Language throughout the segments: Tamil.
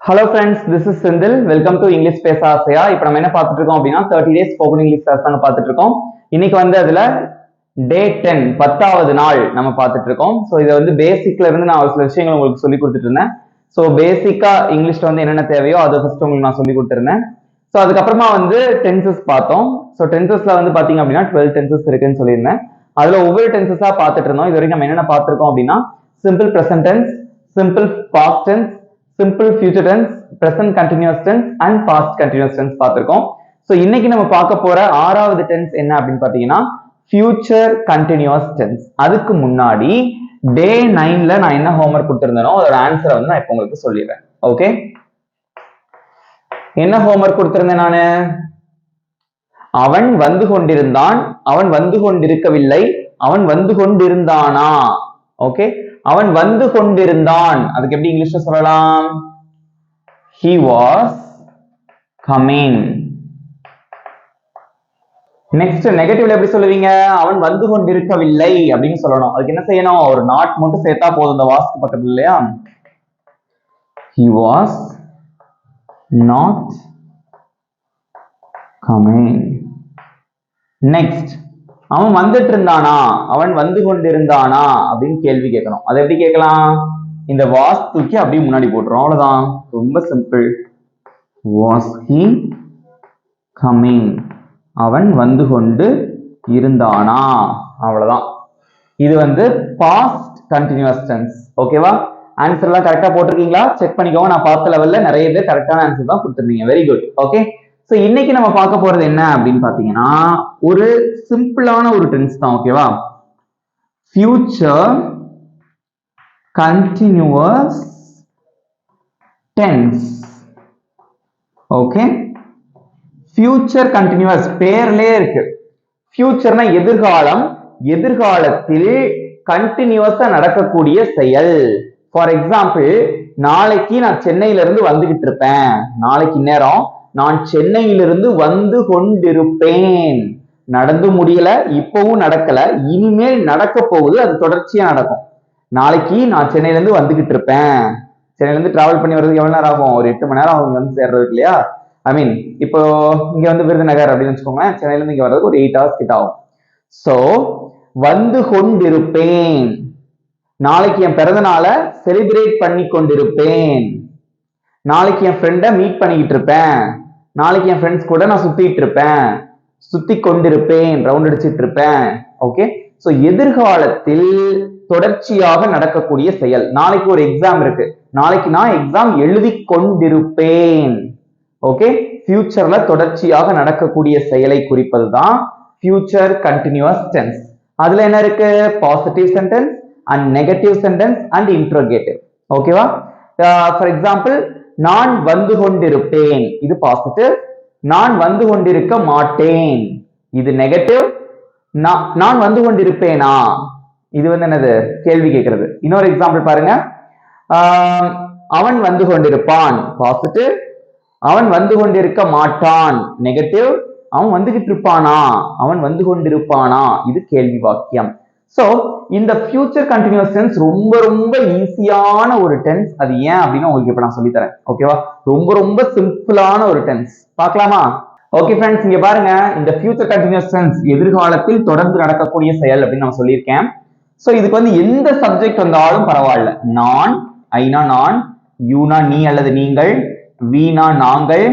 Hello friends, this is Sindil. Welcome to English Space Asia. இப்போ நம்ம என்ன பார்த்துட்டு இருக்கோம் அப்படின்னா 30 days spoken English class தான் பார்த்துட்டு இருக்கோம். இன்னைக்கு வந்து அதுல day 10 10வது நாள் நம்ம பார்த்துட்டு இருக்கோம். ஸோ இதை வந்து பேசிக்ல இருந்து நான் ஒரு சில விஷயங்கள் உங்களுக்கு சொல்லி கொடுத்துட்டு இருந்தேன். ஸோ பேசிக்கா இங்கிலீஷ்ல வந்து என்னென்ன தேவையோ அதை ஃபர்ஸ்ட் உங்களுக்கு நான் சொல்லி கொடுத்துருந்தேன். ஸோ அதுக்கப்புறமா வந்து டென்சஸ் பார்த்தோம். ஸோ டென்சஸ்ல வந்து பாத்தீங்க அப்படின்னா 12 டென்சஸ் இருக்குன்னு சொல்லியிருந்தேன். அதுல ஒவ்வொரு டென்சஸா பார்த்துட்டு இருந்தோம். இது வரைக்கும் நம்ம என்னென்ன பார்த்திருக்கோம் அப்படின்னா simple present tense, simple past tense, simple future tense, present continuous tense and past continuous tense பார்த்திருக்கோம். ஸோ இன்னைக்கு நம்ம பார்க்க போற 6வது டென்ஸ் என்ன அப்படின்னு பாத்தீங்கன்னா ஃபியூச்சர் கண்டினியூஸ் டென்ஸ். அதுக்கு முன்னாடி டே 9ல நான் என்ன ஹோம்ஒர்க் கொடுத்திருந்தேனோ அதோட ஆன்சரை வந்து நான் இப்போ உங்களுக்கு சொல்லிடுறேன். ஓகே, என்ன ஹோம்ஒர்க் கொடுத்திருந்தேன் நானு? அவன் வந்து கொண்டிருந்தான், அவன் வந்து கொண்டிருக்கவில்லை, அவன் வந்து கொண்டிருந்தானா. ஓகே, அவன் வந்து கொண்டிருந்தான், அதுக்கு எப்படி இங்கிலீஷ்ல சொல்லலாம்? He was coming. நெக்ஸ்ட் நெகட்டிவ்ல எப்படி சொல்லுவீங்க? அவன் வந்து கொண்டிருக்கவில்லை அப்படின்னு சொல்லணும். அதுக்கு என்ன செய்யணும்? ஒரு நாட் மட்டும் சேர்த்தா போதும் இந்த வாஸ்க்கு பக்கத்துல, இல்லையா? He was not coming. Next அவன் வந்துட்டு இருந்தானா, அவன் வந்து கொண்டிருந்தானா அப்படின்னு கேள்வி கேட்கணும். அதை எப்படி கேட்கலாம்? இந்த வாஸ் தூக்கி அப்படியே முன்னாடி போட்டுரும், அவ்வளவுதான். ரொம்ப சிம்பிள். Was he coming? அவன் வந்து கொண்டு இருந்தானா, அவ்வளவுதான். இது வந்து பாஸ்ட் கண்டினியூஸ் டென்ஸ். ஓகேவா? ஆன்சர் எல்லாம் கரெக்டா போட்டிருக்கீங்களா? செக் பண்ணிக்கோங்க. நான் பார்த்த லெவல்ல நிறைய பேர் கரெக்டான ஆன்சர் தான் கொடுத்துருந்தீங்க. Very good. ஓகே, சோ இன்னைக்கு நம்ம பார்க்க போறது என்ன அப்படின்னு பாத்தீங்கன்னா ஒரு சிம்பிளான ஒரு டென்ஸ் தான். ஓகேவா? Future continuous tense. Okay, future continuous பேர்லயே இருக்கு. ஃபியூச்சர்னா எதிர்காலம், எதிர்காலத்தில் கண்டினியூஸா நடக்கக்கூடிய செயல். ஃபார் எக்ஸாம்பிள், நாளைக்கு நான் சென்னையில இருந்து வந்துகிட்டு இருப்பேன், நாளைக்கு நேரம் நான் சென்னையிலிருந்து வந்து கொண்டிருப்பேன். நடந்து முடியல, இப்பவும் நடக்கல, இனிமேல் நடக்க போகுது, அது தொடர்ச்சியா நடக்கும். நாளைக்கு நான் சென்னையில இருந்து வந்துகிட்டு இருப்பேன். சென்னையில இருந்து டிராவல் பண்ணி வர்றதுக்கு எவ்வளவு நேரம் ஆகும்? ஒரு 8 மணி நேரம் அவங்க வந்து சேர்றதுக்கு, இல்லையா? ஐ மீன் இப்போ இங்க வந்து விருதுநகர் அப்படின்னு வச்சுக்கோங்க, சென்னையில இருந்து இங்க வர்றதுக்கு ஒரு 8 hours கிட்ட ஆகும். சோ வந்து கொண்டிருப்பேன், நாளைக்கு என் பிறந்த நாளை செலிப்ரேட் பண்ணி கொண்டிருப்பேன், நாளைக்கு என் ஃப்ரெண்டை மீட் பண்ணிக்கிட்டு இருப்பேன், நாளைக்கு என் ஃப்ரெண்ட்ஸ் கூட நான் சுத்திட்டு இருப்பேன், சுத்தி கொண்டிருப்பேன், ரவுண்ட் அடிச்சிட்டு இருப்பேன். ஓகே, சோ எதிர்காலத்தில் தொடர்ச்சியாக நடக்கக்கூடிய செயல். நாளைக்கு ஒரு எக்ஸாம் இருக்கு, நாளைக்கு நான் எக்ஸாம் எழுதி கொண்டிருப்பேன். ஓகே, ஃபியூச்சர்ல தொடர்ச்சியாக நடக்கக்கூடிய செயலை குறிப்பதுதான் ஃபியூச்சர் கண்டினியூஸ் டென்ஸ். அதுல என்ன இருக்கு? Positive sentence and negative sentence and interrogative. ஓகேவா? ஃபார் எக்ஸாம்பிள், நான் வந்து கொண்டிருப்பேன், இது பாசிட்டிவ். நான் வந்து கொண்டிருக்க மாட்டேன், இது நெகட்டிவ். நான் வந்து கொண்டிருப்பேனா, இது வந்து என்னது? கேள்வி கேட்கிறது. இன்னொரு எக்ஸாம்பிள் பாருங்க. அவன் வந்து கொண்டிருப்பான், பாசிட்டிவ். அவன் வந்து கொண்டிருக்க மாட்டான், நெகட்டிவ். அவன் வந்துகிட்டு இருப்பானா, அவன் வந்து கொண்டிருப்பானா, இது கேள்வி வாக்கியம். சோ இந்த ஃபியூச்சர் கண்டினியூஸ் டென்ஸ் ரொம்ப ரொம்ப ஈஸியான ஒரு டென்ஸ். அது ஏன் அப்படின்னு உங்களுக்கு இப்ப நான் சொல்லி தரேன். ஓகேவா? ரொம்ப ரொம்ப சிம்பிளான ஒரு டென்ஸ். பார்க்கலாமா? ஓகே ஃப்ரெண்ட்ஸ், இங்க பாருங்க. இந்த ஃபியூச்சர் கண்டினியூஸ் டென்ஸ் எதிர்காலத்தில் தொடர்ந்து நடக்கக்கூடிய செயல் அப்படின்னு நான் சொல்லியிருக்கேன். சோ இதுக்கு வந்து எந்த சப்ஜெக்ட் வந்தாலும் பரவாயில்ல. நான், ஐனா நான், யூனா நீ அல்லது நீங்கள், வீணா நாங்கள்.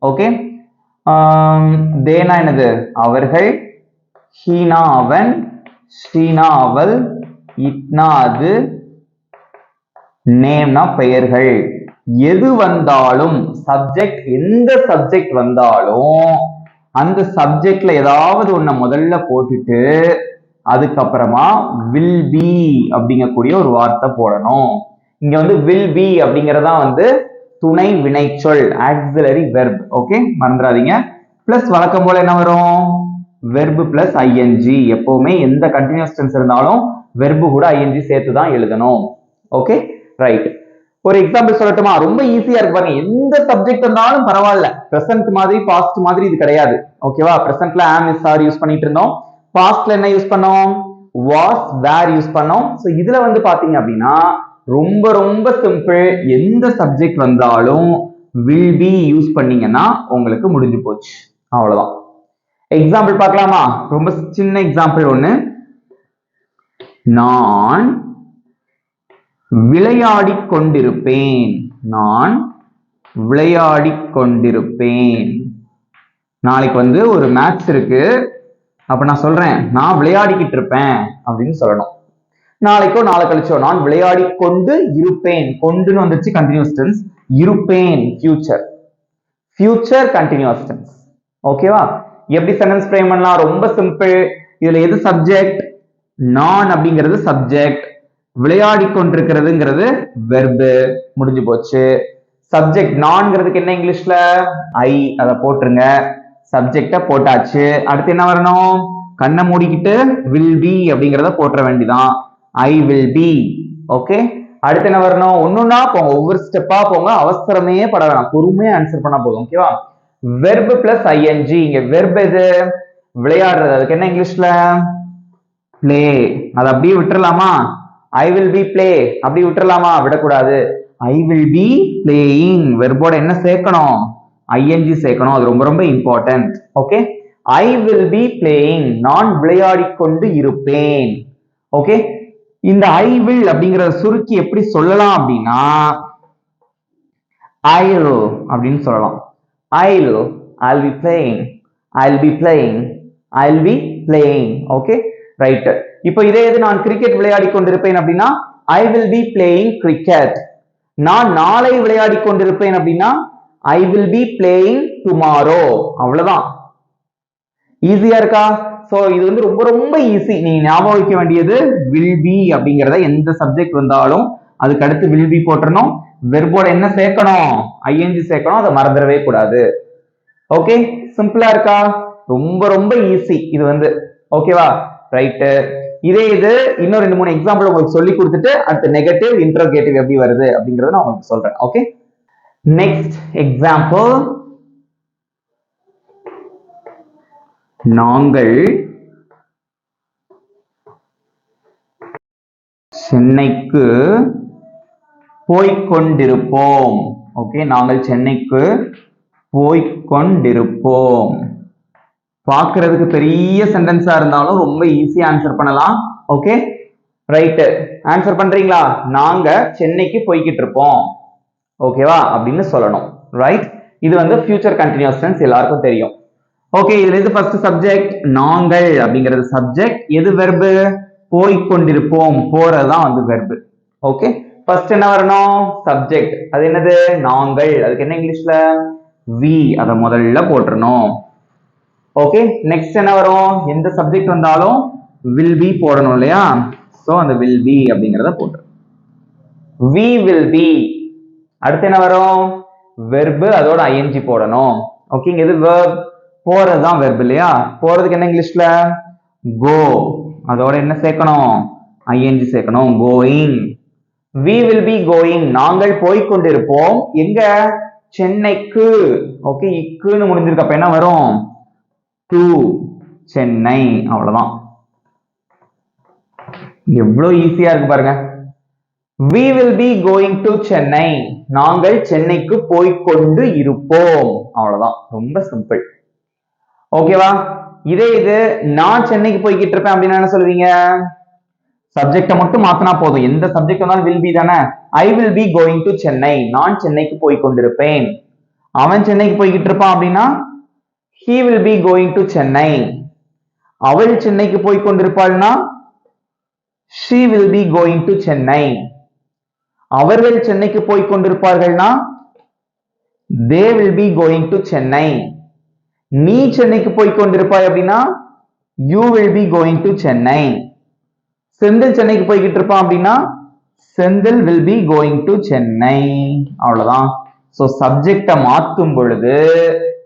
ஓகே, தேனா என்னது? அவர்கள், ஹீனா அவன், ஸ்ரீனா அவள், இட்னா அது, நேம்னா பெயர்கள். எது வந்தாலும் சப்ஜெக்ட், எந்த சப்ஜெக்ட் வந்தாலும் அந்த சப்ஜெக்ட்ல ஏதாவது ஒண்ண முதல்ல போட்டுட்டு அதுக்கப்புறமா வில் பி அப்படிங்கக்கூடிய ஒரு வார்த்தை போடணும். இங்க வந்து வில் பி அப்படிங்கறதா வந்து துணை வினைச்சொல், ஆக்சிலரி வெர்ப். ஓகே, மறந்துடாதீங்க. பிளஸ் வழக்கம் போல என்ன வரும்? Verb plus ING. எப்பவுமே எந்த கண்டினியூஸ் டென்ஸ் இருந்தாலும் வெர்பு கூட ஐஎன்ஜி சேர்த்து தான் எழுதணும். Okay, right. ஒரு எக்ஸாம்பிள் சொல்லட்டுமா? ரொம்ப ஈஸியா இருக்கு பாருங்க. எந்த சப்ஜெக்ட் இருந்தாலும் பரவாயில்ல. பிரசன்ட் மாதிரி பாஸ்ட் மாதிரி இது கிடையாது. ஓகேவா? பிரசன்ட்ல am is are யூஸ் பண்ணிட்டு இருந்தோம். பாஸ்ட்ல என்ன யூஸ் பண்ணோம்? was were யூஸ் பண்ணோம். சோ இதுல வந்து பாத்தீங்க அப்படின்னா ரொம்ப ரொம்ப சிம்பிள். எந்த சப்ஜெக்ட் வந்தாலும் will be யூஸ் பண்ணீங்கன்னா உங்களுக்கு முடிஞ்சு போச்சு. அவ்வளவுதான். எக்ஸாம்பிள் பார்க்கலாமா? ரொம்ப சின்ன எக்ஸாம்பிள் ஒண்ணு. நான் விளையாடிக் கொண்டிருப்பேன். நான் விளையாடிக் கொண்டிருப்பேன். நாளைக்கு ஒரு மேட்ச் இருக்கு. அப்ப நான் சொல்றேன் நான் விளையாடிக்கிட்டு இருப்பேன் அப்படின்னு சொல்லணும். நாளைக்கோ நாளை கழிச்சோ நான் விளையாடி கொண்டு இருப்பேன். கொண்டுன்னு வந்துருச்சு கண்டினியூஸ் டென்ஸ். இருப்பேன் ஃபியூச்சர். Future continuous tense. ஓகேவா? எப்படி சென்டென்ஸ் ஃப்ரேம் பண்ணலாம்? ரொம்ப சிம்பிள். இதுல எது சப்ஜெக்ட்? நான் அப்படிங்கிறது சப்ஜெக்ட். விளையாடி கொண்டிருக்கிறதுங்கிறது வெர்பு. முடிஞ்சு போச்சு. சப்ஜெக்ட் நான்ங்கிறதுக்கு என்ன இங்கிலீஷ்ல? ஐ. அதை போட்டுருங்க. சப்ஜெக்ட போட்டாச்சு. அடுத்து என்ன வரணும்? கண்ணை மூடிக்கிட்டு will be அப்படிங்கிறத போட்டுற வேண்டிதான். I will be. ஓகே. அடுத்து என்ன வரணும்? ஒண்ணுன்னா போங்க, ஒவ்வொரு ஸ்டெப்பா போங்க. அவசரமே பட வேணாம், பொறுமையா ஆன்சர் பண்ணா போதும். ஓகேவா? verb plus ing. இங்க verb எது? விளையாடுறது. அதுக்கு என்ன இங்கிலீஷ்ல? play. அதை அப்படியே விட்டுறலாமா? I will be play அப்படி விட்டுறலாமா? விடக்கூடாது. I will be playing. வெர்போட என்ன சேர்க்கணும்? ing சேர்க்கணும். அது ரொம்ப ரொம்ப important. Okay. I will be playing. நான் விளையாடிக் கொண்டு இருப்பேன். ஓகே. இந்த I will அப்படிங்கறத சுருக்கி எப்படி சொல்லலாம் அப்படின்னா I'll அப்படின்னு சொல்லலாம். I'll be playing. I'll be playing. I'll be playing. Okay. Right. இப்போ இதே இது நான் கிரிக்கெட் விளையாடி கொண்டிருப்பேன் அப்படின்னா I will be playing cricket. நான் நாளை விளையாடி கொண்டிருப்பேன் அப்படின்னா I will be playing tomorrow. அவ்வளவுதான். ஈஸியா இருக்கா? சோ இது ரொம்ப ரொம்ப ஈஸி. நீங்க ஞாபகம் வைக்க வேண்டியது will be அப்படிங்கறத எந்த சப்ஜெக்ட் வந்தாலும் அதுக்கு அடுத்து will be போட்டுறணும். வெர்போட என்ன சேர்க்கணும்? ing சேர்க்கணும். அதை மறந்துடவே கூடாது. ஓகே. சிம்பிளா இருக்கா? ரொம்ப ரொம்ப ஈஸி இது. ஓகேவா? ரைட். இதே இது இன்னும் 2-3 எக்ஸாம்பிள் உங்களுக்கு சொல்லி கொடுத்துட்டு அடுத்து நெகட்டிவ் இன்டரோகேட்டிவ் எப்படி வருது அப்படிங்கறத நான் உங்களுக்கு சொல்றேன். ஓகே. Next example. நாங்கள் சென்னைக்கு போய்க்கொண்டிருப்போம். ஓகே. நாங்கள் சென்னைக்கு போய்க்கொண்டிருப்போம். பார்க்கிறதுக்கு பெரிய சென்டென்ஸா இருந்தாலும் ரொம்ப ஈஸியா ஆன்சர் பண்ணலாம். ஓகே. ரைட். ஆன்சர் பண்றீங்களா? நாங்க சென்னைக்கு போய்கிட்டு இருப்போம். ஓகேவா? அப்படின்னு சொல்லணும். ரைட். இது ஃபியூச்சர் கண்டினியூஸ் டென்ஸ் எல்லாருக்கும் தெரியும். ஓகே. இதுல இது ஃபர்ஸ்ட் சப்ஜெக்ட். நாங்கள் அப்படிங்கிறது சப்ஜெக்ட். எது வெர்பு? போய்க்கொண்டிருப்போம். போறதுதான் வெர்பு. ஓகே. ஃபர்ஸ்ட் என்ன வரணும்? சப்ஜெக்ட். அது என்னது? நாங்கள். அதுக்கு என்ன இங்கிலீஷ்ல? we. அதை முதல்ல போட்டுறணும். ஓகே. நெக்ஸ்ட் என்ன வரும்? எந்த சப்ஜெக்ட் வந்தாலும் will be போடணும் இல்லையா? சோ அந்த will be அப்படிங்கறத போட்டு we will be. அடுத்து என்ன வரும்? வெர்பு. அதோட ing போடணும். ஓகே. இது verb. போறதுதான் வெர்பு இல்லையா? போறதுக்கு என்ன இங்கிலீஷ்ல? go. அதோட என்ன சேர்க்கணும்? ing சேர்க்கணும். going. we will be going. நாங்கள் போய்க்கொண்டிருப்போம். எங்க? சென்னைக்கு. ஓகே. இக்குன்னு முடிஞ்சிருக்கு. அப்ப என்ன வரும்? to சென்னை. அவ்வளவுதான். எவ்வளவு ஈஸியா இருக்கு பாருங்க. we will be going to Chennai. நாங்கள் சென்னைக்கு போய்க்கொண்டு இருப்போம். அவ்வளவுதான். ரொம்ப சிம்பிள். ஓகேவா? இதே இது நான் சென்னைக்கு போய்கிட்டு இருப்பேன் அப்படின்னா என்ன சொல்லுவீங்க? சப்ஜெக்ட மட்டும் மாத்தினா போதும். எந்த சப்ஜெக்ட் வந்தாலும் will be தானே. I will be going to Chennai. நான் சென்னைக்கு போய்க்கொண்டிருப்பேன். அவன் சென்னைக்கு போய்கிட்டு இருப்பான் அப்படின்னா he will be going to Chennai. அவள் சென்னைக்கு போய்க்கொண்டிருப்பாள்னா she will be going to Chennai. அவர்கள் சென்னைக்கு போய்க்கொண்டிருப்பார்கள்னா they will be going to Chennai. நீ சென்னைக்கு போய்க்கொண்டிருப்பாய் அப்படின்னா you will be going to Chennai. Senthil சென்னைக்கு போய்கிட்டு இருப்பான் அப்படின்னா Senthil will be going to Chennai. அவ்வளவுதான். சோ சப்ஜெக்ட மாத்தும் பொழுது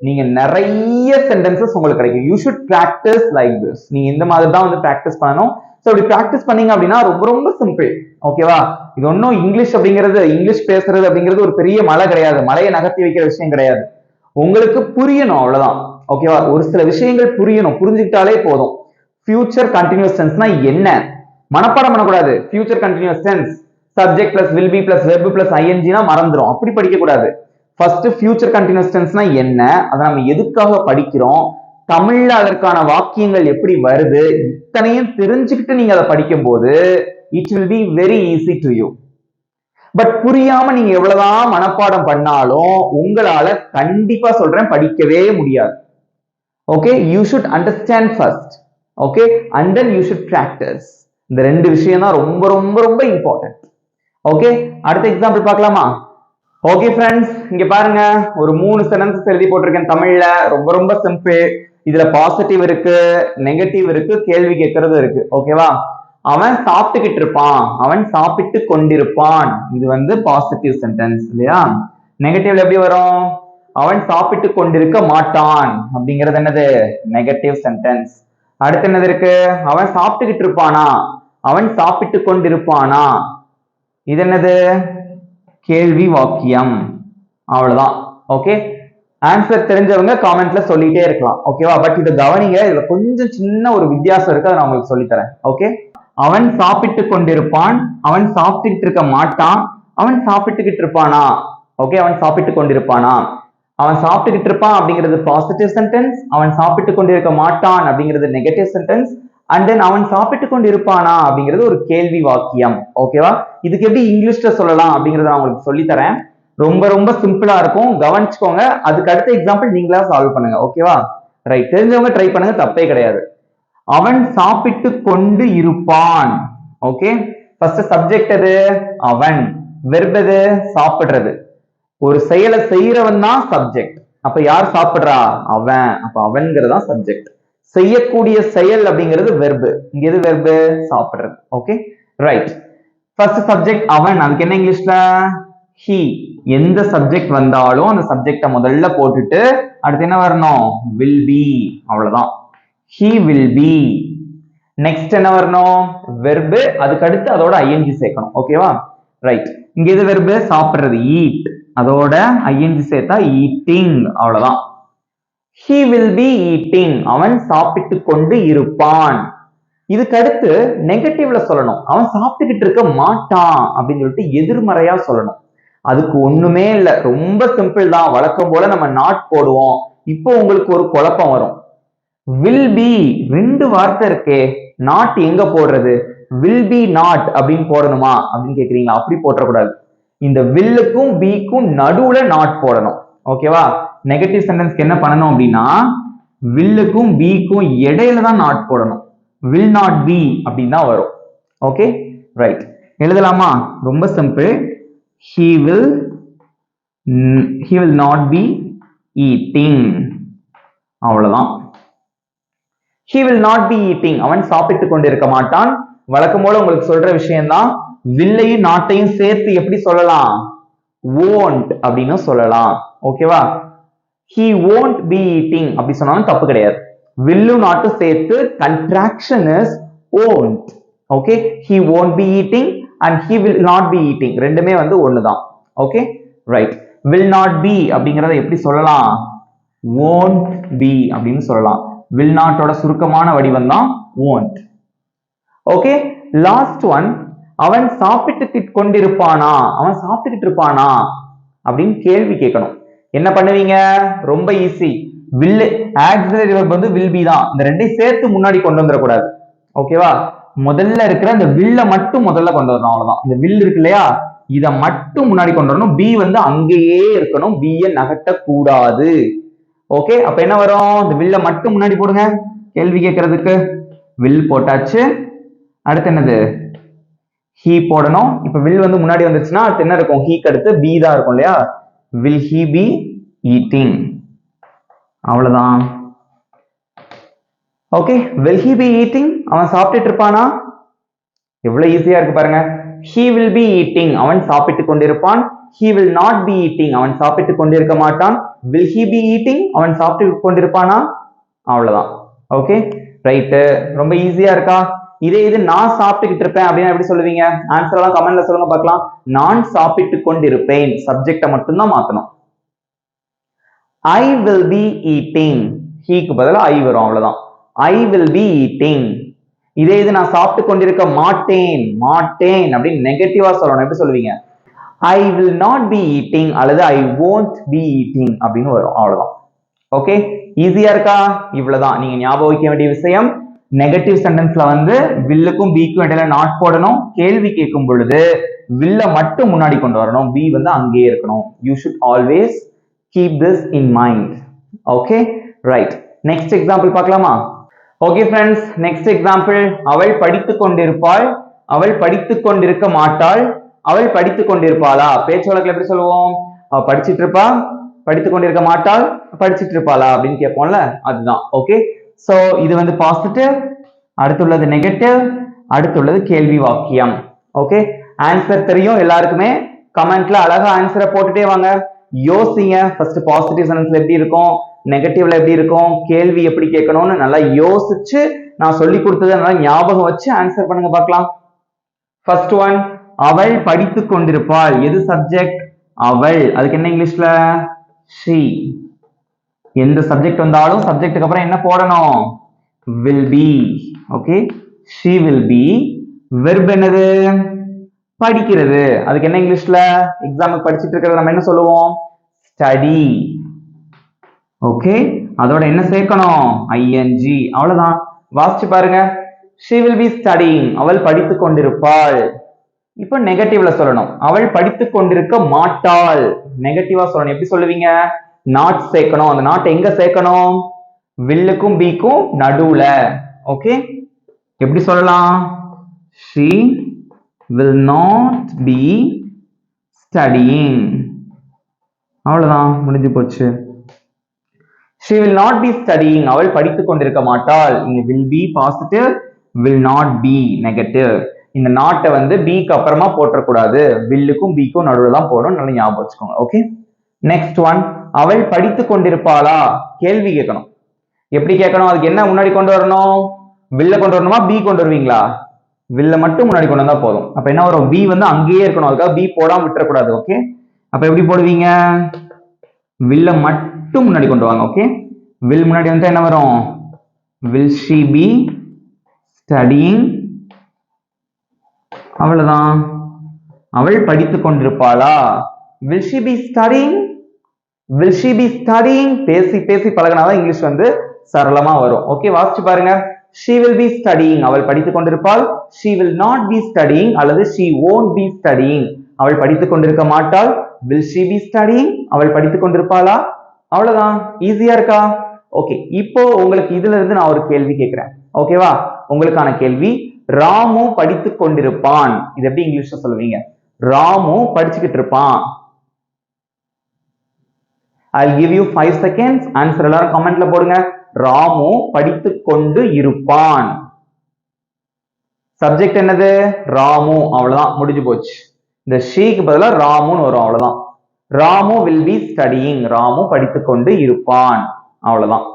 நீங்க நிறைய சென்டென்சஸ் உங்களுக்கு கிடைக்கும். You should practice like this. நீங்க இந்த மாதிரி தான் பிராக்டிஸ் பண்ணணும். சோ அப்படி பிராக்டிஸ் பண்ணீங்க அப்படின்னா ரொம்ப ரொம்ப சிம்பிள். ஓகேவா? இது ஒன்னும் இங்கிலீஷ் அப்படிங்கிறது, இங்கிலீஷ் பேசுறது அப்படிங்கிறது ஒரு பெரிய மலை கிடையாது. மலையை நகர்த்தி வைக்கிற விஷயம் கிடையாது. உங்களுக்கு புரியணும், அவ்வளவுதான். ஓகேவா? ஒரு சில விஷயங்கள் புரியணும். புரிஞ்சுக்கிட்டாலே போதும். ஃபியூச்சர் கண்டினியூஸ் டென்ஸ்னா என்ன? மனப்பாடம் பண்ணக்கூடாது. Future continuous tense subject plus will be plus verb plus ஐஎன்ஜினா மறந்துடும். அப்படி படிக்க கூடாது. ஃபர்ஸ்ட் ஃபியூச்சர் கண்டினியூஸ் டென்ஸ்னா என்ன, அதை நம்ம எதுக்காக படிக்கிறோம், தமிழ்ல அதற்கான வாக்கியங்கள் எப்படி வருது, இத்தனையும் தெரிஞ்சுக்கிட்டு நீங்க அதை படிக்கும் போது it will be very easy to you. But புரியாம நீங்க எவ்வளவுதான் மனப்பாடம் பண்ணாலும் உங்களால கண்டிப்பா சொல்றேன் படிக்கவே முடியாது. Okay, you should understand first. Okay, and then you should practice. இந்த ரெண்டு விஷயம் தான் ரொம்ப ரொம்ப ரொம்ப இம்பார்ட்டன்ட். ஓகே, அடுத்த எக்ஸாம்பிள் பார்க்கலாமா? ஓகே ஃப்ரெண்ட்ஸ், இங்க பாருங்க, ஒரு 3 சென்டென்சஸ் எழுதி போட்டிருக்கேன் தமிழ்ல. ரொம்ப ரொம்ப சிம்பிள். இதுல பாசிட்டிவ் இருக்கு, நெகட்டிவ் இருக்கு, கேள்வி கேட்கறது இருக்கு. ஓகேவா? அவன் சாப்பிட்டுக்கிட்டு இருப்பான், அவன் சாப்பிட்டு கொண்டிருப்பான். இது வந்து பாசிட்டிவ் சென்டென்ஸ் இல்லையா? நெகட்டிவ்ல எப்படி வரும்? அவன் சாப்பிட்டு கொண்டிருக்க மாட்டான் அப்படிங்கிறது என்னது? Negative sentence. அடுத்து என்னது இருக்கு? அவன் சாப்பிட்டுக்கிட்டு இருப்பானா, அவன் சாப்பிட்டு கொண்டிருப்பானா. இது என்னது? கேள்வி வாக்கியம். அவ்வளவுதான். ஓகே, ஆன்சர் தெரிஞ்சவங்க காமெண்ட்ல சொல்லிட்டே இருக்கலாம். ஓகேவா? பட் இதை கவனிங்க, இதுல கொஞ்சம் சின்ன ஒரு வித்தியாசம் இருக்கு, அதை நான் உங்களுக்கு சொல்லித்தரேன். ஓகே, அவன் சாப்பிட்டு கொண்டிருப்பான், அவன் சாப்பிட்டுக்கிட்டு இருக்க மாட்டான், அவன் சாப்பிட்டுக்கிட்டு இருப்பானா. ஓகே, அவன் சாப்பிட்டு கொண்டிருப்பானா. அவன் சாப்பிட்டுக்கிட்டு இருப்பான் அப்படிங்கிறது பாசிட்டிவ் சென்டென்ஸ், அவன் சாப்பிட்டு கொண்டிருக்க மாட்டான் அப்படிங்கிறது நெகட்டிவ் சென்டென்ஸ், அண்ட் தென் அவன் சாப்பிட்டு கொண்டு இருப்பானா அப்படிங்கிறது ஒரு கேள்வி வாக்கியம். ஓகேவா? இதுக்கு எப்படி இங்கிலீஷ்ல சொல்லலாம் அப்படிங்கறத நான் உங்களுக்கு சொல்லித்தரேன். ரொம்ப ரொம்ப சிம்பிளா இருக்கும், கவனிச்சுக்கோங்க. அதுக்கு அடுத்த எக்ஸாம்பிள் நீங்களா சால்வ் பண்ணுங்க. ஓகேவா? ரைட், தெரிஞ்சவங்க ட்ரை பண்ணுங்க, தப்பே கிடையாது. அவன் சாப்பிட்டு கொண்டு இருப்பான். ஓகே, ஃபர்ஸ்ட் சப்ஜெக்ட் எது? அவன். வெர்ப் எது? சாப்பிடுறது. ஒரு செயலை செய்யறவன் தான் சப்ஜெக்ட். அப்ப யார் சாப்பிடுறா? அவன். அப்ப அவன்கிறதா சப்ஜெக்ட். செய்யக்கூடிய செயல் அப்படிங்கிறது வெர்பு. இங்க எது வெர்பு? சாப்பிடுறது. Okay, right. ஃபர்ஸ்ட் சப்ஜெக்ட் அவன், அதுக்கு என்ன இங்கிலீஷ்ல? he. எந்த சப்ஜெக்ட் வந்தாலும் அந்த சப்ஜெக்ட முதல்ல போட்டுட்டு அடுத்து என்ன வரணும்? will be. அவ்வளவுதான். he will be. நெக்ஸ்ட் என்ன வரணும்? வெர்பு, அதுக்கு அடுத்து அதோட ing சேர்க்கணும். ஓகேவா? ரைட். இங்க எது வெர்பு? சாப்பிடுறது, eat. அதோட ing சேர்த்தா eating. அவ்வளவுதான். he will be eating. அவன் சாப்பிட்டு கொண்டு இருப்பான். இதுக்கு அடுத்து நெகட்டிவ்ல சொல்லணும். அவன் சாப்பிட்டுக்கிட்டு இருக்க மாட்டான் அப்படின்னு சொல்லிட்டு எதிர்மறையா சொல்லணும். அதுக்கு ஒண்ணுமே இல்ல, ரொம்ப சிம்பிள் தான். வழக்கம் போல நம்ம நாட் போடுவோம். இப்போ உங்களுக்கு ஒரு குழப்பம் வரும். will be, ரெண்டு வார்த்தை இருக்கே, நாட் எங்க போடுறது? will be not அப்படின்னு போடணுமா அப்படின்னு கேக்குறீங்களா? அப்படி போடக்கூடாது. இந்த வில்லுக்கும் பிக்கும் நடுவுல நாட் போடணும். ஓகேவா? நெகட்டிவ் சென்டென்ஸ்க்கு என்ன பண்ணணும் அப்படின்னா, வில்லுக்கும் பிக்கும் இடையில தான் நாட் போடணும். will not be அப்படின்னு தான் வரும். Okay, right. எழுதலாமா? ரொம்ப simple. he will not be eating. அவ்வளவுதான். he will not be eating. அவன் சாப்பிட்டு கொண்டிருக்க மாட்டான். வழக்கம் போல உங்களுக்கு சொல்ற விஷயம்தான். வில்லையும் நாட்டையும் சேர்த்து எப்படி சொல்லலாம்? won't அப்படின்னு சொல்லலாம். ஓகேவா? he won't be eating அப்படி சொன்னாலும் தப்பு கிடையாது. வில்லும் நாட்டும் சேர்த்து contraction is won't. Okay, he won't be eating and he will not be eating. ரெண்டுமே வந்து ஒண்ணுதான். Okay, right. will not be அப்படிங்கறத எப்படி சொல்லலாம்? won't be அப்படின்னு சொல்லலாம். will not ஓட சுருக்கமான வடிவம் தான் won't. Okay, last one. அவன் சாப்பிட்டு கொண்டிருப்பானா, அவன் சாப்பிட்டுக்கிட்டு இருப்பானா அப்படின்னு கேள்வி கேட்கணும். என்ன பண்ணுவீங்க? ரொம்ப ஈஸி. will auxiliary verb வந்து will be தான். இந்த ரெண்டையும் சேர்த்து முன்னாடி கொண்டு வந்துடக்கூடாது. ஓகேவா? முதல்ல இருக்கிற இந்த will மட்டும் முதல்ல கொண்டு வரணும். அவ்வளவுதான். இந்த will இருக்கு இல்லையா, இதை மட்டும் முன்னாடி கொண்டு வரணும். பி வந்து அங்கேயே இருக்கணும், பி நகட்ட கூடாது. ஓகே, அப்ப என்ன வரும்? இந்த will மட்டும் முன்னாடி போடுங்க. கேள்வி கேட்கறதுக்கு will போட்டாச்சு. அடுத்து என்னது? he போடணும். இப்ப will வந்து முன்னாடி வந்துச்சுன்னா அடுத்து என்ன இருக்கும்? he க்கு அடுத்து be தான் இருக்கும் இல்லையா? will he be eating? அவ்வளவுதான். Okay, will he be eating? அவன் சாப்பிட்டுட்டு இருப்பானா? எவ்வளவு ஈஸியா இருக்கு பாருங்க. he will be eating. அவன் சாப்பிட்டு கொண்டிருப்பான். he will not be eating. அவன் சாப்பிட்டு கொண்டிருக்க மாட்டான். will he be eating? அவன் சாப்பிட்டு கொண்டிருப்பானா? அவ்வளவுதான். Okay, right. ரொம்ப ஈஸியா இருக்கா? இதே இது நான் சாப்பிட்டுக்கிட்டு இருப்பேன் அப்படின்னா எப்படி சொல்லுவீங்க? ஆன்சர் எல்லாம் கமெண்ட்ல சொல்லுங்க பார்க்கலாம். நான் சாப்பிட்டு கொண்டிருப்பேன், சப்ஜெக்ட மட்டும் தான் மாத்தணும். I will be eating. he க்கு பதிலா I வரும். அவ்வளவுதான். I will be eating. இதே இது நான் சாப்பிட்டு கொண்டிருக்க மாட்டேன் மாட்டேன் அப்படின்னு நெகட்டிவா சொல்லணும். எப்படி சொல்லுவீங்க? I will not be eating அல்லது ஐ won't பி ஈட்டிங் அப்படின்னு வரும். அவ்வளவுதான். ஓகே, ஈஸியா இருக்கா? இவ்வளவுதான் நீங்க ஞாபகம் வைக்க வேண்டிய விஷயம். நெகட்டிவ் சென்டென்ஸ்ல வந்து வில்லுக்கும் பிக்கும் இடையில நாட் போடணும். கேள்வி கேட்கும் பொழுது வில்ல மட்டும் முன்னாடி கொண்டு வரணும், பி வந்து அங்கேயே இருக்கணும். You should always keep this in mind. Okay, right. Next example பார்க்கலாமா? Okay friends, next example. அவள் படித்துக் கொண்டிருப்பாள், அவள் படித்துக் கொண்டிருக்க மாட்டாள், அவள் படித்துக் கொண்டிருப்பாளா? பேச்சு வழக்குல எப்படி சொல்லுவோம்? அவ படிச்சிட்டு இருப்பா, படித்துக் கொண்டிருக்க மாட்டாள், படிச்சிட்டு இருப்பாளா அப்படின்னு கேட்போம்ல, அதுதான். ஓகே, சோ இது வந்து பாசிட்டிவ், அடுத்துள்ளது நெகட்டிவ், அடுத்துள்ளது கேள்வி வாக்கியம். ஓகே, ஆன்சர் தெரியும் எல்லாருக்குமே. கமெண்ட்ல அழகா ஆன்சரை போட்டுட்டே வாங்க. யோசிங்க. ஃபர்ஸ்ட் பாசிட்டிவ் சென்டென்ஸ்ல எப்படி இருக்கும், நெகட்டிவ்ல எப்படி இருக்கும், கேள்வி எப்படி கேட்கணும்னு நல்லா யோசிச்சு நான் சொல்லி கொடுத்ததை நல்லா ஞாபகம் வச்சு ஆன்சர் பண்ணுங்க பார்க்கலாம். ஃபர்ஸ்ட் ஒன், அவள் படித்துக் கொண்டிருப்பாள். எது சப்ஜெக்ட்? அவள். அதுக்கு என்ன இங்கிலீஷ்ல? she. எந்த சப்ஜெக்ட் வந்தாலும் சப்ஜெக்ட்டுக்கு அப்புறம் என்ன போடணும்? will be. Okay, she will be. Verb என்னது? படிக்கிறது. அதுக்கு என்ன இங்கிலீஷ்ல? எக்ஸாமுக்கு படிச்சிட்டு இருக்கிறத நம்ம என்ன சொல்லுவோம்? ஸ்டடி. ஓகே, அதோட என்ன சேர்க்கணும்? ing. அவ்வளவுதான். வாசிச்சு பாருங்க. she will be studying. அவள் படித்துக் கொண்டிருப்பாள். இப்ப நெகட்டிவ்ல சொல்லணும். அவள் படித்துக் கொண்டிருக்க மாட்டாள். நெகட்டிவா சொல்லணும். எப்படி சொல்லுவீங்க? நாட் சேர்க்கணும். அந்த நாட் எங்க சேர்க்கணும்? வில்லுக்கும் பிக்கும் நடுவுல. ஓகே, எப்படி சொல்லலாம்? she will not be studying. அவ்வளவுதான், முடிஞ்சு போச்சு. she will not be studying. அவள் படித்துக் கொண்டிருக்க மாட்டாள். இங்க will be positive, will not be negative. இந்த நாட்டை வந்து பிக்கு அப்புறமா போட்டக்கூடாது, வில்லுக்கும் பிக்கும் நடுவில் தான் போடணும். நல்லா ஞாபகம் வச்சுக்கோங்க. ஓகே, நெக்ஸ்ட் ஒன், அவள் படித்துக் கொண்டிருப்பாளா? கேள்வி கேட்கணும். எப்படி கேட்கணும்? அதுக்கு என்ன முன்னாடி கொண்டு வரணும்? வில்ல கொண்டு வரணுமா, பி கொண்டு வருவீங்களா? வில்ல மட்டும் முன்னாடி கொண்டு வந்தா போதும். அப்ப என்ன வரும்? பி வந்து அங்கேயே இருக்கணும். அதுக்காக பி போடாம விட்டுறக்கூடாது. ஓகே, அப்ப எப்படி போடுவீங்க? வில்ல மட்டும் முன்னாடி கொண்டு வாங்க. ஓகே, வில் முன்னாடி வந்து என்ன வரும்? will she be studying? அவ்வளவுதான். அவள் படித்துக் கொண்டிருப்பாளா? will she be studying? will she be studying? பேசி பேசி பழகினாதான் இங்கிலீஷ் வந்து சரளமா வரும். ஓகே, வாசிச்சு பாருங்க. she will be studying. அவள் படித்துக் கொண்டிருப்பாள். she will not be studying அல்லது she won't be studying. அவள் படித்துக் கொண்டிருக்க மாட்டாள். will she be studying? அவள் படித்துக் கொண்டிருப்பாளா? அவ்வளவுதான். ஈஸியா இருக்கா? ஓகே, இப்போ உங்களுக்கு இதுல இருந்து நான் ஒரு கேள்வி கேட்கிறேன். ஓகேவா? உங்களுக்கான கேள்வி, ராமு படித்துக் கொண்டிருப்பான். இது எப்படி இங்கிலீஷ்ல சொல்லுவீங்க? ராமு படிச்சுக்கிட்டு இருப்பான். I'll give you 5 seconds. Answer எல்லாரும் கமெண்ட்ல போடுங்க. ராமு படித்துக் கொண்டு இருப்பான். சப்ஜெக்ட் என்னது? ராமு. அவ்வளவுதான், முடிஞ்சு போச்சு. இந்த ஷீக்கு பதிலா ராமுன்னு வரும். அவ்வளவுதான். Ramu will be studying. Ramu படித்துக் கொண்டு இருப்பான். அவ்வளவுதான்.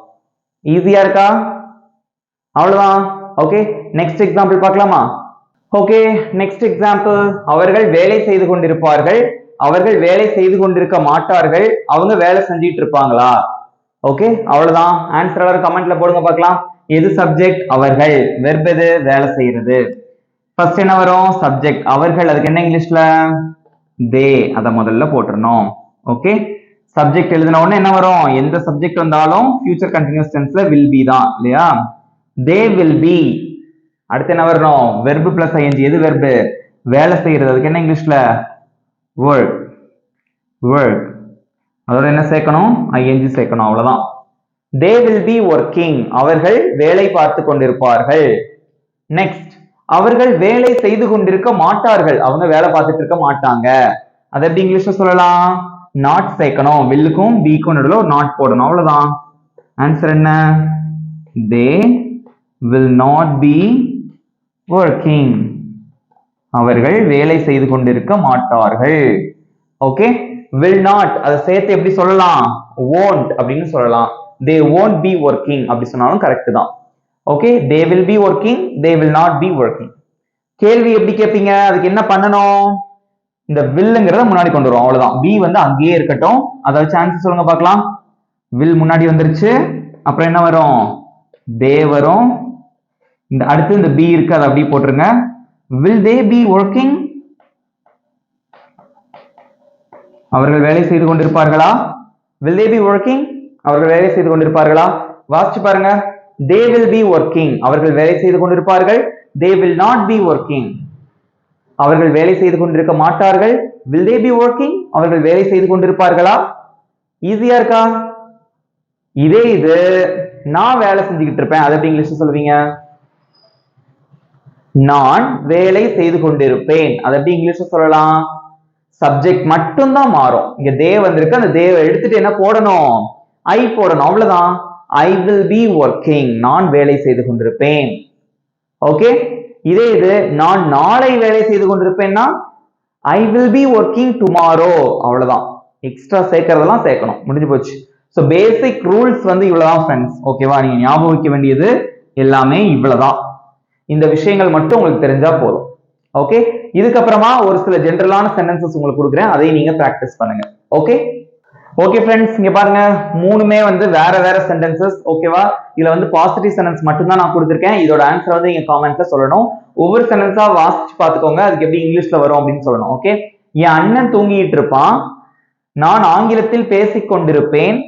ஈஸியா இருக்கா? அவ்வளவுதான். ஓகே, நெக்ஸ்ட் எக்ஸாம்பிள் பார்க்கலாமா? Okay, next example. அவர்கள் வேலை செய்து கொண்டிருப்பார்கள், அவர்கள் வேலை செய்து கொண்டிருக்க மாட்டார்கள், அவங்க வேலை செஞ்சிட்டு இருப்பாங்களா? ஓகே, அவ்வளவுதான். ஆன்சர் எல்லாரும் கமெண்ட்ல போடுங்க பார்க்கலாம். எது சப்ஜெக்ட்? அவர்கள். வெர்ப் எது? வேலை செய்யறது. ஃபர்ஸ்ட் என்ன வரும்? சப்ஜெக்ட். அவர்கள். அதுக்கு என்ன இங்கிலீஷ்ல? தே. அத முதல்ல போட்டுறணும். ஓகே, சப்ஜெக்ட் எழுதின உடனே என்ன வரும்? எந்த சப்ஜெக்ட் வந்தாலும் ஃபியூச்சர் கண்டினியூஸ் டென்ஸ்ல will be தான், இல்லையா? they will be. அடுத்து என்ன வரணும்? verb plus ing. எது verb? வேலை செய்யறது. அதுக்கு என்ன இங்கிலீஷ்ல? work. work. அதோட என்ன சேர்க்கணும்? ing சேர்க்கணும். அவ்வளவுதான். they will be working. அவர்கள் வேலை பார்த்து கொண்டிருப்பார்கள். நெக்ஸ்ட், அவர்கள் வேலை செய்து கொண்டிருக்க மாட்டார்கள். அவங்க வேலை பார்த்துட்டு இருக்க மாட்டாங்க. அதை எப்படி இங்கிலீஷ்ல சொல்லலாம்? நாட் சேர்க்கணும். வில்லுக்கும் பிக்கும் நடுவுல ஒரு நாட் போடணும். அவ்வளவுதான். ஆன்சர் என்ன? they will not be working. அவர்கள் வேலை செய்து கொண்டிருக்க மாட்டார்கள். ஓகே, will not அதை சேர்த்து எப்படி சொல்லலாம்? won't அப்படின்னு சொல்லலாம். they won't be working அப்படி சொன்னாலும் கரெக்ட் தான். Okay, they will be working, they will not be working. கேள்வி எப்படி கேட்பீங்க? அதுக்கு என்ன பண்ணணும்? இந்த வில்லுங்கிறத முன்னாடி கொண்டு வரும். அவ்வளவுதான். பி வந்து அங்கேயே இருக்கட்டும். அதை வச்சு ஆன்சர் சொல்லுங்க பார்க்கலாம். வில் முன்னாடி வந்துருச்சு. அப்புறம் என்ன வரும்? they வரும். இந்த அடுத்து இந்த பி இருக்கு, அதை அப்படி போட்டுருங்க. will they be working? அவர்கள் வேலை செய்து கொண்டிருப்பார்களா? will they be working? அவர்கள் வேலை செய்து கொண்டிருப்பார்களா? வாசிச்சு பாருங்க. they will be working, அவர்கள் வேலை செய்து கொண்டிருப்பார்கள். they will not be working, அவர்கள் வேலை செய்து கொண்டிருக்க மாட்டார்கள். will they be working? அவர்கள் வேலை செய்து கொண்டிருப்பார்களா? ஈஸியா இருக்கா? இதே இது நான் வேலை செஞ்சுக்கிட்டு இருப்பேன், அதை எப்படி இங்கிலீஷ்ல சொல்லுவீங்க? நான் வேலை செய்து கொண்டிருப்பேன், அதை எப்படி இங்கிலீஷ்ல சொல்லலாம்? சப்ஜெக்ட் மட்டும் தான் மாறும். இங்க தே வந்திருக்கு, அந்த தேவை எடுத்துட்டு என்ன போடணும்? ஐ போடணும், அவ்வளவுதான். ஐ வில் பி ஒர்க்கிங், நான் வேலை செய்து கொண்டிருப்பேன். ஓகே, இதே இது நான் நாளை வேலை செய்து கொண்டிருப்பேன்னா I will be working tomorrow, அவ்வளவுதான். எக்ஸ்ட்ரா சேர்க்கறதெல்லாம் சேர்க்கணும், முடிஞ்சு போச்சு. ஸோ பேசிக் ரூல்ஸ் வந்து இவ்வளவுதான் ஃப்ரெண்ட்ஸ். ஓகேவா? நீங்க ஞாபகம் வைக்க வேண்டியது எல்லாமே இவ்வளவுதான். இந்த விஷயங்கள் மட்டும் உங்களுக்கு தெரிஞ்சா போதும். ஓகே, இதுக்கப்புறமா ஒரு சில ஜெனரலான சென்டென்சஸ் உங்களுக்கு கொடுக்குறேன், அதையும் நீங்க பிராக்டிஸ் பண்ணுங்க. ஓகே ஓகே ஃப்ரெண்ட்ஸ், இங்க பாருங்க, மூணுமே வந்து வேற வேற சென்டென்சஸ். ஓகேவா? இதுல வந்து பாசிட்டிவ் சென்டென்ஸ் மட்டும் தான் நான் கொடுத்துருக்கேன். இதோட ஆன்சர் வந்து நீங்க காமெண்ட்ல சொல்லணும். ஒவ்வொரு சென்டென்ஸா வாசிச்சு பாத்துக்கோங்க, அதுக்கு எப்படி இங்கிலீஷ்ல வரும் அப்படின்னு சொல்லணும். ஓகே, என் அண்ணன் தூங்கிட்டு இருப்பான், நான் ஆங்கிலத்தில் பேசிக் கொண்டிருப்பேன்,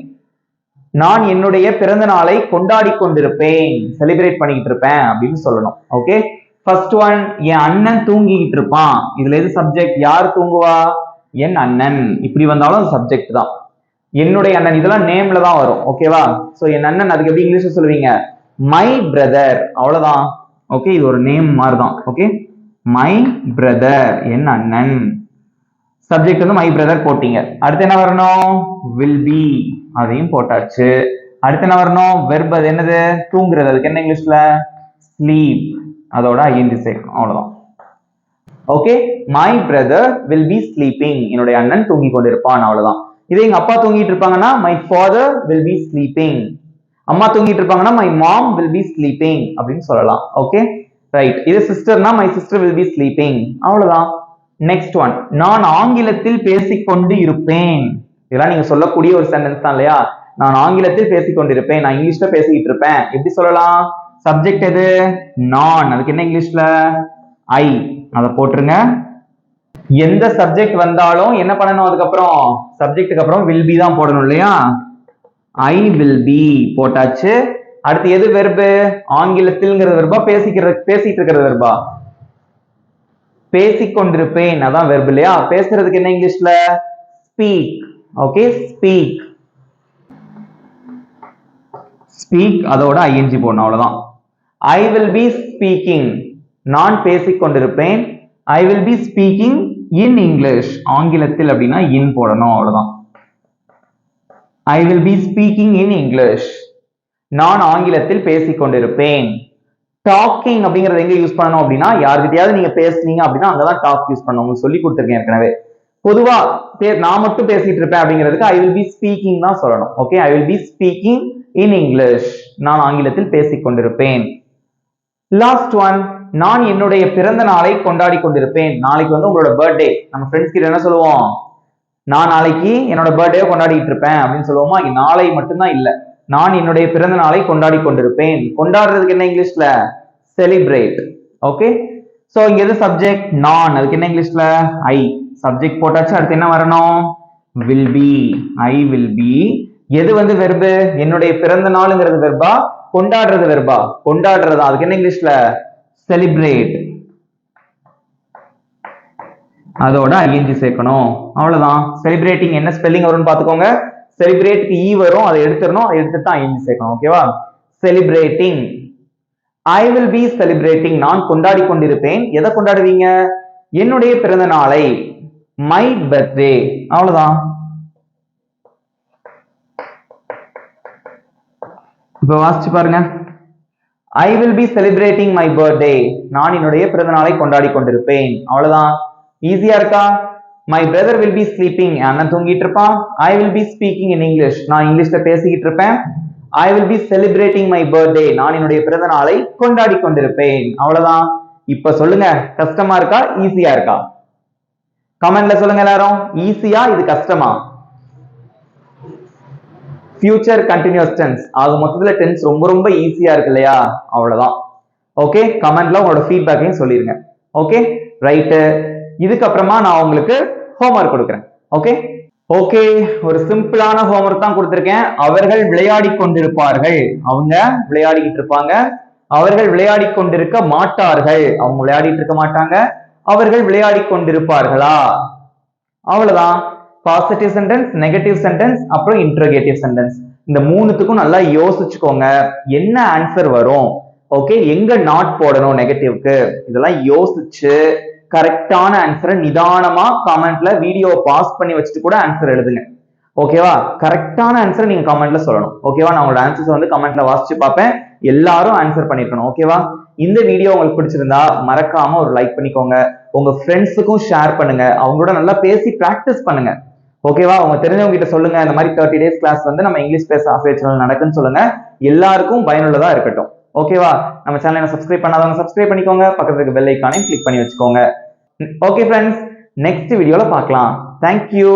நான் என்னுடைய பிறந்த நாளை கொண்டாடி கொண்டிருப்பேன், செலிப்ரேட் பண்ணிக்கிட்டு இருப்பேன் அப்படின்னு சொல்லணும். ஓகே, ஃபர்ஸ்ட் ஒன், என் அண்ணன் தூங்கிக்கிட்டு இருப்பான். இதுல எது சப்ஜெக்ட்? யார் தூங்குவா? என் அண்ணன். இப்படி வந்தாலும் சப்ஜெக்ட் தான். என்னுடைய அண்ணன், இதெல்லாம் நேம்ல தான் வரும். ஓகேவா? சோ என் அண்ணன், அதுக்கு எப்படி இங்கிலீஷ்ல சொல்லுவீங்க? மை பிரதர், அவ்வளவுதான். ஓகே, இது ஒரு நேம் மாதிரி தான். ஓகே, மை பிரதர், என் அண்ணன். சப்ஜெக்ட் வந்து மை பிரதர் போட்டீங்க. அடுத்து என்ன வரணும்? வில் பி, அதையும் போட்டாச்சு. அடுத்து என்ன வரணும்? வெர்ப், அது என்னது? தூங்குறது. அதுக்கு என்ன இங்கிலீஷ்ல? ஸ்லீப், அதோட ஐஎன்ஜி சேர்க்கணும், அவ்வளவுதான். Okay, my brother will be sleeping, என்னுடைய அண்ணன் தூங்கி கொண்டிருப்பான், அவ்வளவுதான். இதே எங்க அப்பா தூங்கிட்டு இருப்பாங்கன்னா my father will be sleeping. அம்மா தூங்கிட்டு இருப்பாங்கன்னா my mom will be sleeping அப்படின்னு சொல்லலாம். ஓகே ரைட். இது சிஸ்டர்னா my sister will be sleeping, அவ்வளவுதான். நெக்ஸ்ட் ஒன், நான் ஆங்கிலத்தில் பேசிக்கொண்டு இருப்பேன். இதெல்லாம் நீங்க சொல்லக்கூடிய ஒரு சென்டென்ஸ் தான் இல்லையா? நான் ஆங்கிலத்தில் பேசிக்கொண்டிருப்பேன், நான் இங்கிலீஷ்ல பேசிக்கிட்டு இருப்பேன். எப்படி சொல்லலாம்? சப்ஜெக்ட் எது? நான். அதுக்கு என்ன இங்கிலீஷ்ல? ஐ. அதை போட்டுருங்க. எந்த சப்ஜெக்ட் வந்தாலும் என்ன பண்ணணும்? அதுக்கப்புறம் சப்ஜெக்ட்டுக்கு அப்புறம் வில் பி தான் போடணும் இல்லையா? ஐ வில் பி போட்டாச்சு. அடுத்து எது வெர்பு? ஆங்கிலத்தில்ங்கிறது வெர்பா, பேசிட்டு இருக்கிறது வெர்பா? பேசிக்கொண்டிருப்பேன், அதான் வெர்பு இல்லையா? பேசுறதுக்கு என்ன இங்கிலீஷ்ல? ஸ்பீக். Okay, speak. ஸ்பீக், அதோட ஐஎன்ஜி போடணும், அவ்வளவுதான். ஐ வில் பி ஸ்பீக்கிங், நான் பேசிக்கொண்டிருப்பேன். I will be speaking in English, ஆங்கிலத்தில் அப்படின்னா இன் போடணும், அவ்வளவுதான். I will be speaking in English, நான் ஆங்கிலத்தில் பேசிக்கொண்டிருப்பேன். டாக்கிங் அப்படிங்கறது எங்க யூஸ் பண்ணணும் அப்படின்னா, யார்கிட்டயாவது நீங்க பேசுனீங்க அப்படின்னா அங்கதான் டாக் யூஸ் பண்ணணும். உங்களுக்கு சொல்லி கொடுத்துருக்கேன் ஏற்கனவே. பொதுவா நான் மட்டும் பேசிட்டு இருப்பேன் அப்படிங்கிறதுக்கு ஐ வில் பி ஸ்பீக்கிங் தான் சொல்லணும். Okay, I will be speaking in English, நான் ஆங்கிலத்தில் பேசிக்கொண்டிருப்பேன். லாஸ்ட் ஒன், நான் என்னுடைய பிறந்த நாளை கொண்டாடி கொண்டிருப்பேன். நாளைக்கு வந்து உங்களோட பர்த்டே. நம்ம ஃப்ரெண்ட்ஸ் கிட்ட என்ன சொல்லுவோம்? நான் நாளைக்கு என்னோட பர்த்டே கொண்டாடிட்டு இருப்பேன் அப்படின்னு சொல்லுவோமா? நாளை மட்டும்தான் இல்ல, நான் என்னுடைய பிறந்த நாளை கொண்டாடி கொண்டிருப்பேன். கொண்டாடுறதுக்கு என்ன இங்கிலீஷ்ல? செலிப்ரேட். ஓகே, சோ இங்க எது சப்ஜெக்ட்? நான். அதுக்கு என்ன இங்கிலீஷ்ல? ஐ. சப்ஜெக்ட் போட்டாச்சு. அடுத்து என்ன வரணும்? Will be. I will B. எது வந்து வெர்பு? என்னுடைய பிறந்த நாளுங்கிறது வெர்பா, கொண்டாடுறது வெர்பா? கொண்டாடுறதா. அதுக்கு என்ன இங்கிலீஷ்ல? செலிப்ரேட். அதோட ஐஎன்ஜி சேர்க்கணும், அவ்வளவுதான். செலிப்ரேட்டிங் என்ன ஸ்பெல்லிங் வரும்னு பாத்துக்கோங்க. செலிப்ரேட்க்கு ஈ வரும், அதை எடுத்துடணும். அதை எடுத்துட்டு தான் ஐஎன்ஜி சேர்க்கணும். ஓகேவா? Celebrating. I will B celebrating, நான் கொண்டாடி கொண்டிருப்பேன். எதை கொண்டாடுவீங்க? என்னுடைய பிறந்த நாளை, மை பர்த்டே, அவ்வளவுதான். இப்ப வாசிச்சு பாருங்க. ஐ will B celebrating my birthday, நான் என்னுடைய பிறந்த நாளை கொண்டாடி கொண்டிருப்பேன், அவ்வளவுதான். ஈஸியா இருக்கா? My brother will be sleeping, அண்ணன் தூங்கிட்டு இருப்பான். ஐ will be speaking in English, நான் இங்கிலீஷ்ல பேசிக்கிட்டு இருப்பேன். ஐ will B celebrating my birthday, நான் என்னுடைய பிறந்த நாளை கொண்டாடி கொண்டிருப்பேன், அவ்வளவுதான். இப்ப சொல்லுங்க, கஷ்டமா இருக்கா ஈஸியா இருக்கா? கமெண்ட்ல சொல்லுங்க எல்லாரும். ஈஸியா, இது கஷ்டமா? ஃபியூச்சர் கண்டினியூஸ் டென்ஸ் ஆக மொத்தத்துல டென்ஸ் ரொம்ப ரொம்ப ஈஸியா இருக்கு இல்லையா? அவ்வளவுதான். ஓகே, கமெண்ட்ல உங்களோட ஃபீட்பேக்கையும் சொல்லிருங்க. Okay right. இதுக்கப்புறமா நான் உங்களுக்கு ஹோம்ஒர்க் கொடுக்குறேன். ஓகே ஓகே, ஒரு சிம்பிளான ஹோம்ஒர்க் தான் கொடுத்திருக்கேன். அவர்கள் விளையாடி கொண்டிருப்பார்கள், அவங்க விளையாடிக்கிட்டு இருப்பாங்க. அவர்கள் விளையாடி கொண்டிருக்க மாட்டார்கள், அவங்க விளையாடிட்டு இருக்க மாட்டாங்க. அவர்கள் விளையாடி கொண்டிருப்பார்களா? அவ்வளவுதான். பாசிட்டிவ் சென்டென்ஸ், நெகட்டிவ் சென்டென்ஸ், அப்புறம் இன்டரோகேட்டிவ் சென்டென்ஸ். இந்த மூணுத்துக்கும் நல்லா யோசிச்சுக்கோங்க, என்ன ஆன்சர் வரும். ஓகே, எங்க நாட் போடணும் நெகட்டிவ்க்கு, இதெல்லாம் யோசிச்சு கரெக்டான ஆன்சரை நிதானமா கமெண்ட்ல வீடியோ பாஸ் பண்ணி வச்சுட்டு கூட ஆன்சர் எழுதுங்க. ஓகேவா? கரெக்டான ஆன்சர் நீங்க கமெண்ட்ல சொல்லணும். ஓகேவா? நான் உங்களோட ஆன்சர்ஸ் வந்து கமெண்ட்ல வாசிச்சு பார்ப்பேன். எல்லாரும் ஆன்சர் பண்ணிருக்கணும். ஓகேவா? இந்த வீடியோ உங்களுக்கு பிடிச்சிருந்தா மறக்காம ஒரு லைக் பண்ணிக்கோங்க. உங்க ஃப்ரெண்ட்ஸுக்கும் ஷேர் பண்ணுங்க. அவங்களோட நல்லா பேசி பிராக்டிஸ் பண்ணுங்க. ஓகேவா? உங்க தெரிஞ்சவங்க கிட்ட சொல்லுங்க, இந்த மாதிரி 30 days கிளாஸ் வந்து நம்ம இங்கிலீஷ் பேச ஆசிரியர் சேனல் நடக்குன்னு சொல்லுங்க. எல்லாருக்கும் பயனுள்ளதா இருக்கட்டும். ஓகேவா? நம்ம சேனலை சப்ஸ்கிரைப் பண்ணாதவங்க சப்ஸ்கிரைப் பண்ணிக்கோங்க. பக்கத்துல இருக்க பெல் ஐக்கானையும் கிளிக் பண்ணி வச்சுக்கோங்க. ஓகே ஃப்ரெண்ட்ஸ், நெக்ஸ்ட் வீடியோல பார்க்கலாம். தேங்க்யூ.